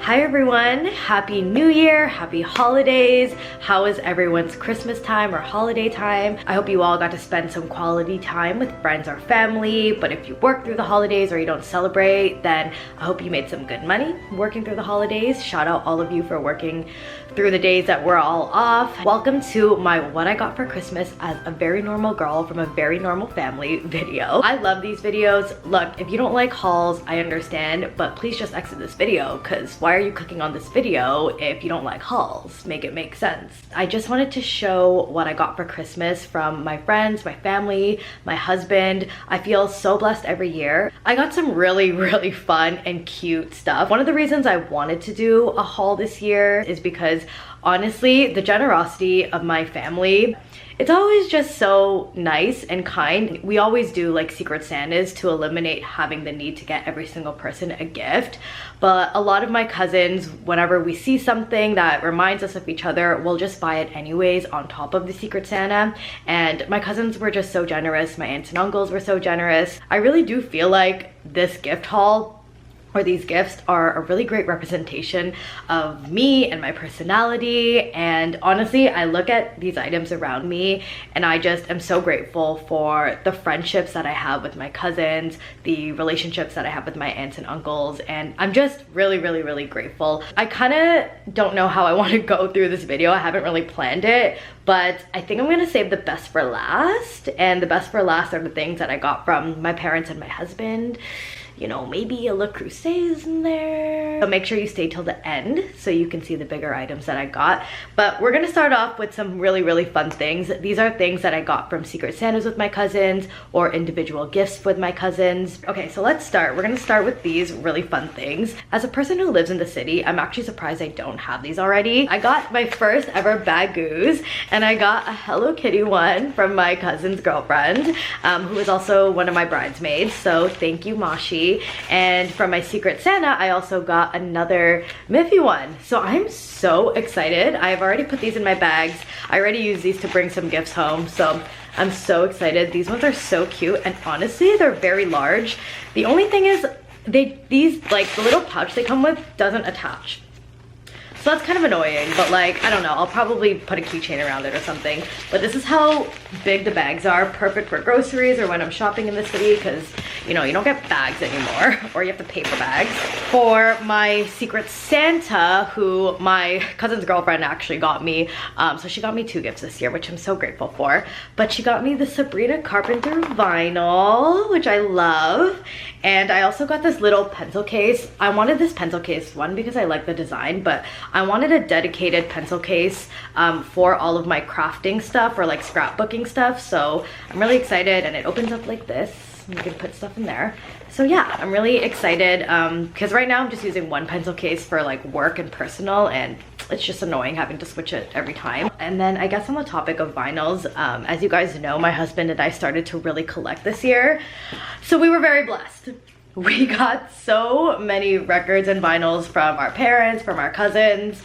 Hi everyone, happy new year, happy holidays. How is everyone's Christmas time or holiday time? I hope you all got to spend some quality time with friends or family, but if you work through the holidays or you don't celebrate, then I hope you made some good money working through the holidays. Shout out all of you for working through the days that we're all off. Welcome to my what I got for Christmas as a very normal girl from a very normal family video. I love these videos. Look, if you don't like hauls, I understand, but please just exit this video because why are you clicking on this video if you don't like hauls? Make it make sense. I just wanted to show what I got for Christmas from my friends, my family, my husband. I feel so blessed every year. I got some really fun and cute stuff. One of the reasons I wanted to do a haul this year is because honestly, the generosity of my family, it's always just so nice and kind. We always do like Secret Santas to eliminate having the need to get every single person a gift. But a lot of my cousins, whenever we see something that reminds us of each other, we'll just buy it anyways on top of the Secret Santa. And my cousins were just so generous. My aunts and uncles were so generous. I really do feel like this gift haul or these gifts are a really great representation of me and my personality. And honestly, I look at these items around me and I just am so grateful for the friendships that I have with my cousins, the relationships that I have with my aunts and uncles, and I'm just really grateful. I kind of don't know how I want to go through this video. I haven't really planned it, but I think I'm gonna save the best for last. And the best for last are the things that I got from my parents and my husband. You know, maybe a Le Creuset in there. So make sure you stay till the end so you can see the bigger items that I got. But we're gonna start off with some really fun things. These are things that I got from Secret Santas with my cousins or individual gifts with my cousins. Okay, so let's start. We're gonna start with these really fun things. As a person who lives in the city, I'm actually surprised I don't have these already. I got my first ever Bagoos and I got a Hello Kitty one from my cousin's girlfriend, who is also one of my bridesmaids. So thank you, Mashi. And from my Secret Santa, I also got another Miffy one. So I'm so excited. I've already put these in my bags. I already used these to bring some gifts home. So I'm so excited. These ones are so cute. And honestly, they're very large. The only thing is these like the little pouch they come with doesn't attach. So that's kind of annoying, but like, I don't know, I'll probably put a keychain around it or something. But this is how big the bags are, perfect for groceries or when I'm shopping in the city, because you know, you don't get bags anymore, or you have to pay for bags. For my Secret Santa, who my cousin's girlfriend actually got me, so she got me 2 gifts this year, which I'm so grateful for. But she got me the Sabrina Carpenter vinyl, which I love. And I also got this little pencil case. I wanted this pencil case, one, because I like the design, but I wanted a dedicated pencil case for all of my crafting stuff or like scrapbooking stuff. So I'm really excited, and it opens up like this. You can put stuff in there. So yeah, I'm really excited because right now I'm just using one pencil case for like work and personal, and it's just annoying having to switch it every time. And then I guess on the topic of vinyls, as you guys know, my husband and I started to really collect this year. So we were very blessed. We got so many records and vinyls from our parents, from our cousins.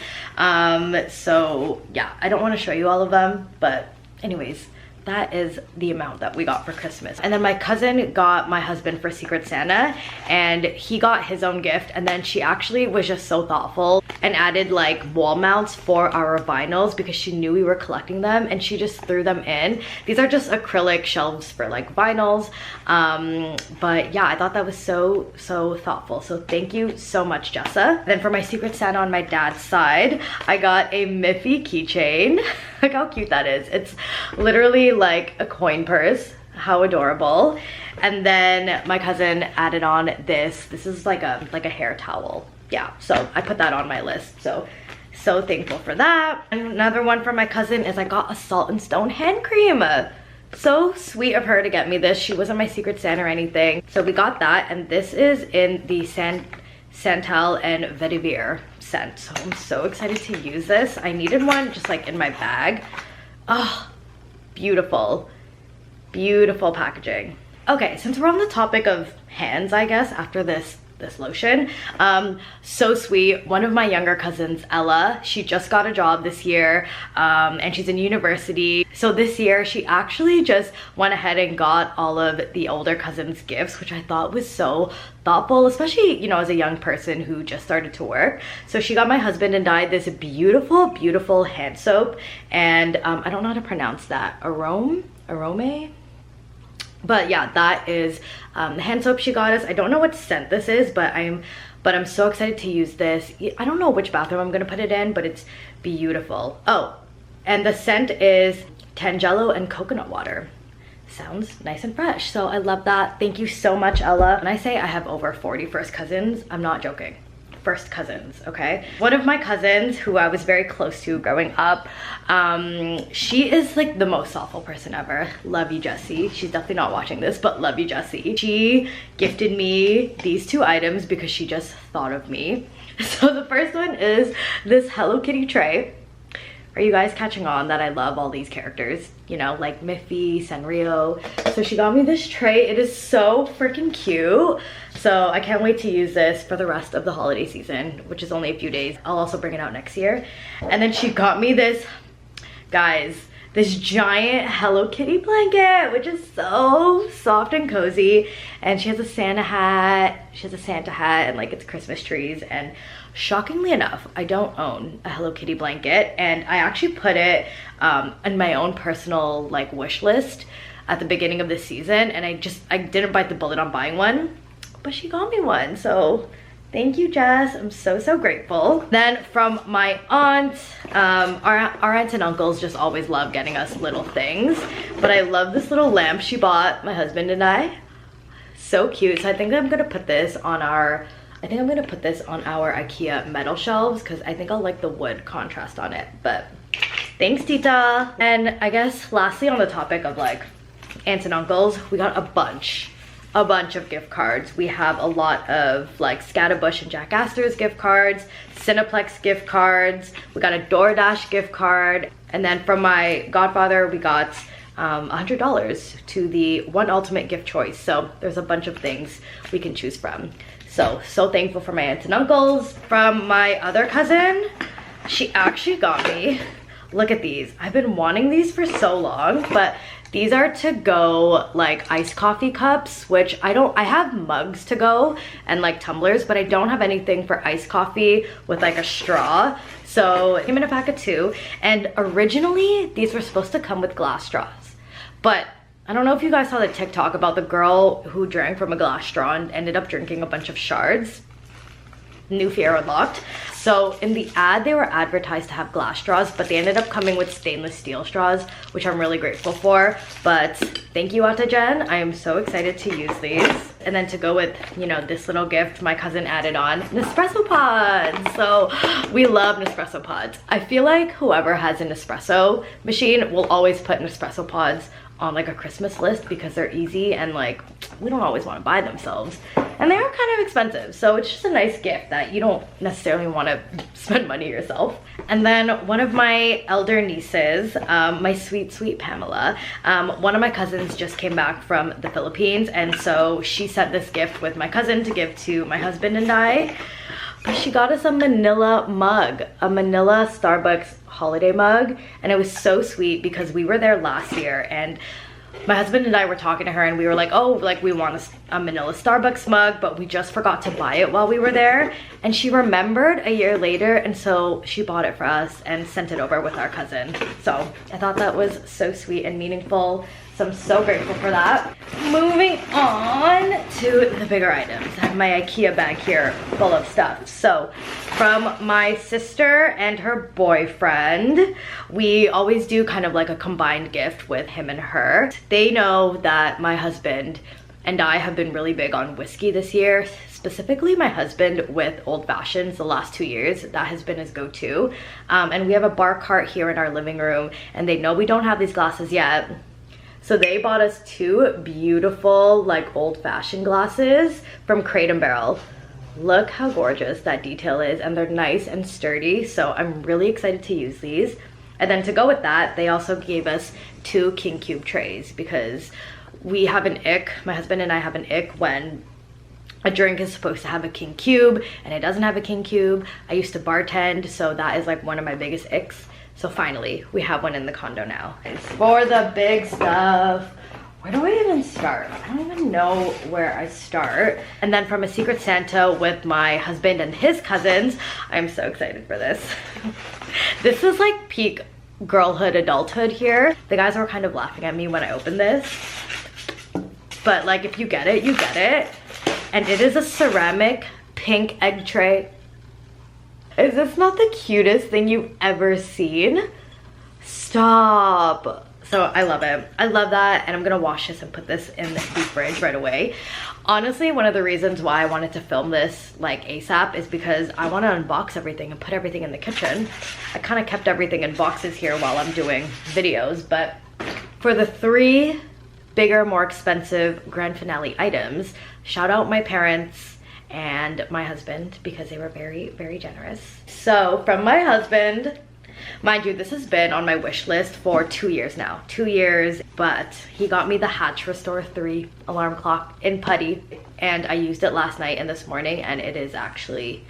So yeah, I don't want to show you all of them, but anyways, that is the amount that we got for Christmas. And then my cousin got my husband for Secret Santa, and he got his own gift, and then she actually was just so thoughtful and added like wall mounts for our vinyls because she knew we were collecting them, and she just threw them in. These are just acrylic shelves for like vinyls, but yeah, I thought that was so thoughtful. So thank you so much, Jessa. Then for my Secret Santa on my dad's side, I got a Miffy keychain. Look how cute that is. It's literally like a coin purse. How adorable. And then my cousin added on this. This is like a hair towel. Yeah, so I put that on my list. So thankful for that. And another one from my cousin is I got a Salt and Stone hand cream. So sweet of her to get me this. She wasn't my Secret Santa or anything. So we got that, and this is in the Santal and Vetiver scent. So I'm so excited to use this. I needed one just like in my bag. Oh, beautiful packaging. Okay, since we're on the topic of hands, I guess after this this lotion. So sweet. One of my younger cousins, Ella, she just got a job this year, and she's in university. So this year she actually just went ahead and got all of the older cousins gifts, which I thought was so thoughtful, especially, you know, as a young person who just started to work. So she got my husband and I this beautiful hand soap, and I don't know how to pronounce that. Arome? But yeah, that is the hand soap she got us. I don't know what scent this is, but I'm so excited to use this. I don't know which bathroom I'm gonna put it in, but it's beautiful. Oh, and the scent is Tangelo and coconut water. Sounds nice and fresh, so I love that. Thank you so much, Ella. When I say I have over 40 first cousins, I'm not joking. First cousins, okay? One of my cousins who I was very close to growing up, she is like the most thoughtful person ever. Love you, Jessie. She's definitely not watching this, but love you, Jessie. She gifted me these two items because she just thought of me. So the first one is this Hello Kitty tray. Are you guys catching on that I love all these characters? You know, like Miffy, Sanrio. So she got me this tray. It is so freaking cute. So I can't wait to use this for the rest of the holiday season, which is only a few days. I'll also bring it out next year. And then she got me this, guys, this giant Hello Kitty blanket, which is so soft and cozy. And she has a Santa hat. She has a Santa hat and like it's Christmas trees. And shockingly enough, I don't own a Hello Kitty blanket, and I actually put it in my own personal like wish list at the beginning of this season, and I didn't bite the bullet on buying one, but she got me one. So thank you, Jess. I'm so grateful. Then from my aunt, our aunts and uncles just always love getting us little things, but I love this little lamp she bought my husband and I. So cute. So I think I'm gonna put this on our IKEA metal shelves because I think I'll like the wood contrast on it. But thanks, Tita. And I guess lastly, on the topic of like aunts and uncles, we got a bunch of gift cards. We have a lot of like Scatterbush and Jack Astor's gift cards, Cineplex gift cards, we got a DoorDash gift card, and then from my godfather we got $100 to the One Ultimate Gift Choice. So there's a bunch of things we can choose from. So thankful for my aunts and uncles. From my other cousin, she actually got me, look at these. I've been wanting these for so long, but these are to go like iced coffee cups, which I have mugs to go and like tumblers, but I don't have anything for iced coffee with like a straw. So I came in a pack of 2, and originally these were supposed to come with glass straws, but I don't know if you guys saw the TikTok about the girl who drank from a glass straw and ended up drinking a bunch of shards. New fear unlocked. So in the ad, they were advertised to have glass straws, but they ended up coming with stainless steel straws, which I'm really grateful for. But thank you, Ata Jen. I am so excited to use these. And then to go with, you know, this little gift, my cousin added on Nespresso pods. So we love Nespresso pods. I feel like whoever has an espresso machine will always put Nespresso pods on like a Christmas list because they're easy and like we don't always want to buy themselves, and they are kind of expensive, so it's just a nice gift that you don't necessarily want to spend money yourself. And then one of my elder nieces, my sweet Pamela, one of my cousins just came back from the Philippines, and so she sent this gift with my cousin to give to my husband and I. But she got us a Manila mug, a Manila Starbucks holiday mug, and it was so sweet because we were there last year and my husband and I were talking to her and we were like, oh, like we want a Manila Starbucks mug, but we just forgot to buy it while we were there. And she remembered a year later, and so she bought it for us and sent it over with our cousin. So I thought that was so sweet and meaningful. So I'm so grateful for that. Moving on to the bigger items. I have my IKEA bag here full of stuff. So from my sister and her boyfriend, we always do kind of like a combined gift with him and her. They know that my husband and I have been really big on whiskey this year, specifically my husband with Old Fashions the last 2 years. That has been his go-to. And we have a bar cart here in our living room, and they know we don't have these glasses yet. So they bought us 2 beautiful like old-fashioned glasses from Crate & Barrel. Look how gorgeous that detail is, and they're nice and sturdy, so I'm really excited to use these. And then to go with that, they also gave us 2 King Cube trays because we have an ick, my husband and I have an ick when a drink is supposed to have a king cube and it doesn't have a king cube. I used to bartend, so that is like one of my biggest icks. So finally, we have one in the condo now. For the big stuff, where do I even start? I don't even know where I start. And then from a Secret Santa with my husband and his cousins, I'm so excited for this. This is like peak girlhood, adulthood here. The guys were kind of laughing at me when I opened this, but like if you get it, you get it. And it is a ceramic pink egg tray. Is this not the cutest thing you've ever seen? Stop. So I love it. I love that, and I'm gonna wash this and put this in the deep fridge right away. Honestly, one of the reasons why I wanted to film this like ASAP is because I want to unbox everything and put everything in the kitchen. I kind of kept everything in boxes here while I'm doing videos, but for the 3 bigger, more expensive grand finale items, shout out my parents and my husband because they were very, very generous. So from my husband, mind you, this has been on my wish list for 2 years now. 2 years, but he got me the Hatch Restore 3 alarm clock in putty, and I used it last night and this morning, and it is actually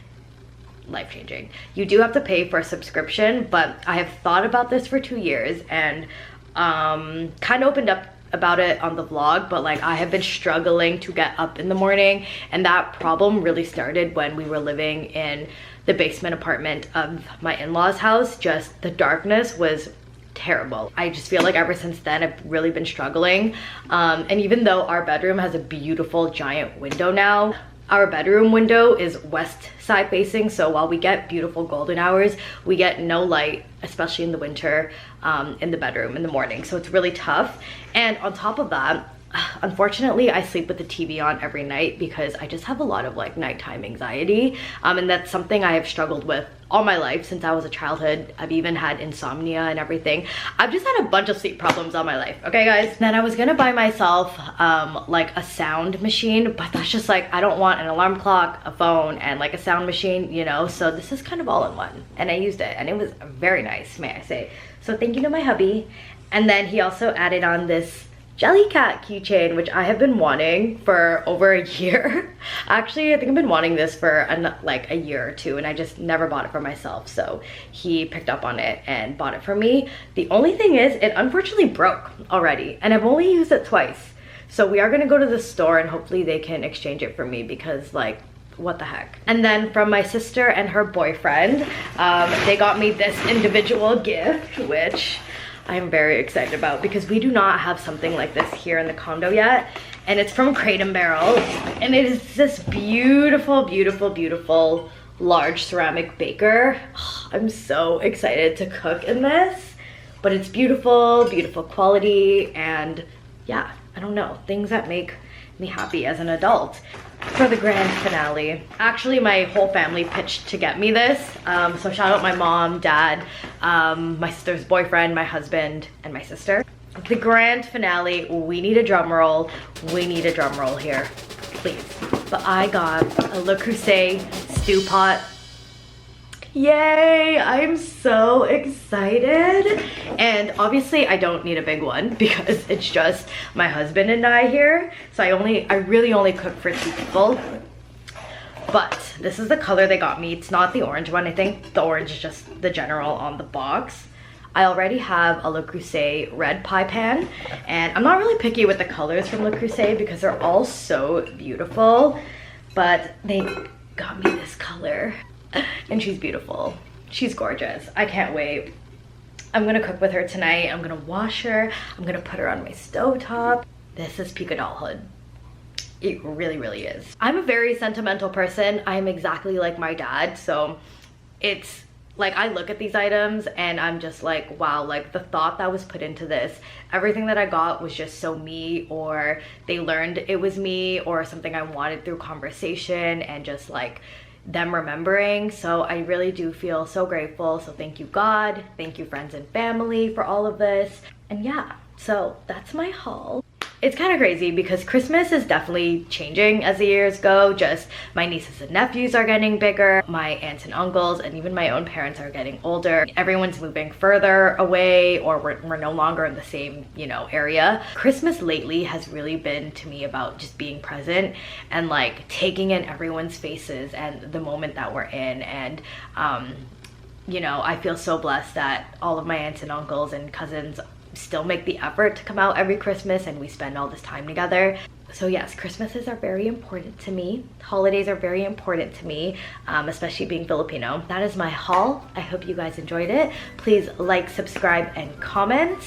life-changing. You do have to pay for a subscription, but I have thought about this for 2 years and kind of opened up about it on the vlog, but like I have been struggling to get up in the morning, and that problem really started when we were living in the basement apartment of my in-laws house. Just the darkness was terrible. I just feel like ever since then I've really been struggling, and even though our bedroom has a beautiful giant window now, our bedroom window is west side facing, so while we get beautiful golden hours, we get no light, especially in the winter, in the bedroom in the morning. So it's really tough. And on top of that, unfortunately, I sleep with the TV on every night because I just have a lot of like nighttime anxiety, and that's something I have struggled with all my life since I was a childhood. I've even had insomnia and everything. I've just had a bunch of sleep problems all my life, okay guys? Then I was gonna buy myself like a sound machine, but that's just like, I don't want an alarm clock, a phone, and like a sound machine, you know? So this is kind of all in one, and I used it and it was very nice, may I say. So thank you to my hubby. And then he also added on this Jellycat keychain, which I have been wanting for over a year. Actually, I think I've been wanting this for like a year or two, and I just never bought it for myself. So he picked up on it and bought it for me. The only thing is, it unfortunately broke already, and I've only used it twice. So we are gonna go to the store and hopefully they can exchange it for me because like, what the heck. And then from my sister and her boyfriend, they got me this individual gift, which I'm very excited about because we do not have something like this here in the condo yet. And it's from Crate & Barrel. And it is this beautiful, beautiful, beautiful large ceramic baker. I'm so excited to cook in this. But it's beautiful, beautiful quality, and yeah, I don't know, things that make me happy as an adult. For the grand finale, actually my whole family pitched to get me this, so shout out my mom, dad, my sister's boyfriend, my husband, and my sister. The grand finale, we need a drum roll. We need a drum roll here, please. But I got a Le Creuset stew pot. Yay, I'm so excited. And obviously I don't need a big one because it's just my husband and I here. So I really only cook for 2 people. But this is the color they got me. It's not the orange one. I think the orange is just the general on the box. I already have a Le Creuset red pie pan, and I'm not really picky with the colors from Le Creuset because they're all so beautiful, but they got me this color. And she's beautiful. She's gorgeous. I can't wait. I'm gonna cook with her tonight. I'm gonna wash her. I'm gonna put her on my stovetop. This is peak adulthood. It really, really is. I'm a very sentimental person. I'm exactly like my dad. So it's like, I look at these items and I'm just like, wow, like the thought that was put into this, everything that I got was just so me, or they learned it was me, or something I wanted through conversation and just like them remembering. So I really do feel so grateful. So thank you, God. Thank you, friends and family, for all of this. And yeah, so that's my haul. It's kind of crazy because Christmas is definitely changing as the years go. Just my nieces and nephews are getting bigger, my aunts and uncles, and even my own parents are getting older. Everyone's moving further away, or we're no longer in the same, you know, area. Christmas lately has really been to me about just being present and like taking in everyone's faces and the moment that we're in. And you know, I feel so blessed that all of my aunts and uncles and cousins still make the effort to come out every Christmas and we spend all this time together. So yes, Christmases are very important to me. Holidays are very important to me, especially being Filipino. That is my haul. I hope you guys enjoyed it. Please like, subscribe, and comment.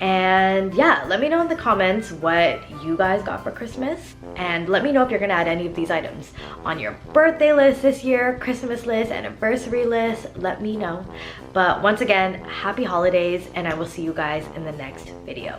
And yeah, let me know in the comments what you guys got for Christmas. And let me know if you're gonna add any of these items on your birthday list this year, Christmas list, anniversary list. Let me know. But once again, happy holidays, and I will see you guys in the next video.